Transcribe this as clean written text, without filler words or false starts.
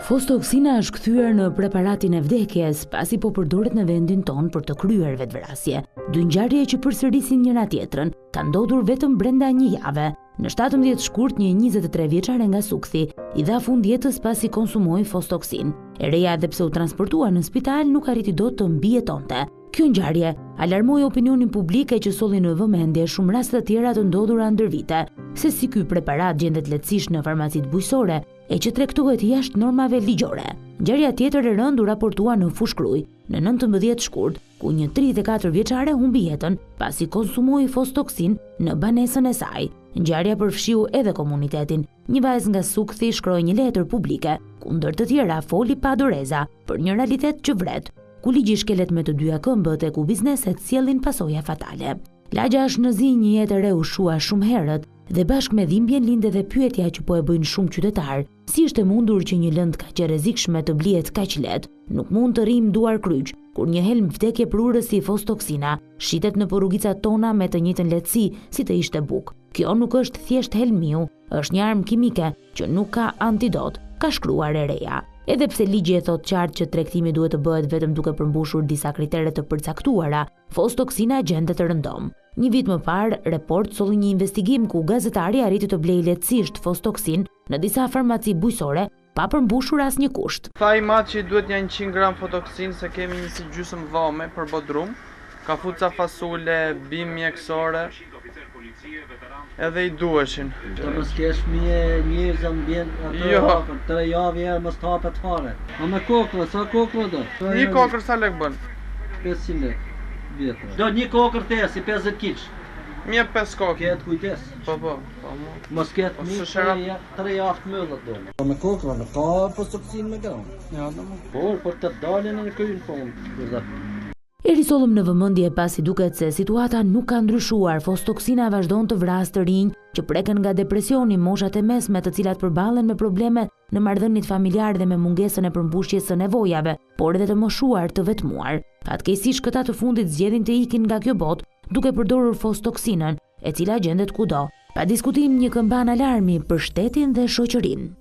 Fostoksina është kthyer në preparatin e vdekjes, pasi po përdoret në vendin tonë për të kryer vetvrasje. Dy ngjarje që përsërisin njëra tjetrën kanë ndodhur vetëm brenda një jave. Në 17 shkurt, një 23 vjeçare nga Sukthi i dha fund jetës pasi konsumoi fostoksin. E reja, edhe pse u transportua në spital, nuk arriti dot të mbijetonte. Kjo ngjarje alarmoi opinionin publik që solli në vëmendje shumë raste të tjera të ndodhura ndër vite, se si ky preparat gjendet lehtësisht në farmacitë bujqësore e që tregtohet jashtë normave ligjore. Ngjarja tjetër e rënd u raportua në Fushkruj në 19 shkurt, ku një 34 vjeçare humbi jetën pasi konsumoi fostoksin në banesën e saj. Ngjarja përfshiu edhe komunitetin. Një vajzë nga Sukthi shkroi një letër publike, ku ndër të tjera foli pa doreza për një realitet që vret, ku ligji shkelet me të dyja këmbët e ku bizneset sjellin pasoja fatale. Lagja është në zi, një jetë e re u shua shumë herët, dhe bashkë me dhimbjen linde dhe pyetja që po e bëjnë shumë qytetar, si është e mundur që një lëndë kaq e rrezikshme të blihet kaq lehtë? Nuk mund të rrim duar kryq, kur një helm vdekje prurës si fostoksina shitet në rrugicat tona me të njëjtën lehtësi si të ishte buk. Kjo nuk është thjesht helmiu, është një armë kimike që nuk ka antidot, ka shkruar e reja. Edhe pse ligji e thot qartë që tregtimi duhet të bëhet vetëm duke përmbushur disa kritere të përcaktuara, fostoksina gjendet rëndom. Një vit më parë, Report solli një investigim ku gazetari arriti të blejë lehtësisht fostoksin në disa farmaci bujqësore pa përmbushur asnjë kusht. Tha i mat që duhet një 100 gram fotoksin se kemi një si gjysmë vame për bodrum, kafuca fasule, bim mjekësore, edhe i duheshin. Të mos kesh njerëz ambient atë. Jo. Për 3 javë herë mos hapet fare. A me kokra, sa kokra do? Një kokër sa lek bën? 500 lekë vjetra. Do një kokër tesi 50 kg. Mje 5 kokë. Ketë kujdes. Po. Mos ketë së mirë shëra- 3 javë mëllat do. Po me kokra, në ka fostoksin me gram. Ja, domo. Por të dalin në kryin fond. E risollëm në vëmendje pasi duket se situata nuk ka ndryshuar. Fostoksina vazhdon të vrasë të rinj që preken nga depresioni, moshat e mesme, të cilat përballen me probleme në marrëdhëniet familjar dhe me mungesën e përmbushjes së nevojave, por edhe të moshuar, të vetmuar. Fatkeqësisht këta të fundit zgjedhin të ikin nga kjo botë duke përdorur fostoksinën, e cila gjendet kudo. Pa diskutim një këmban alarmi për shtetin dhe shoqërinë.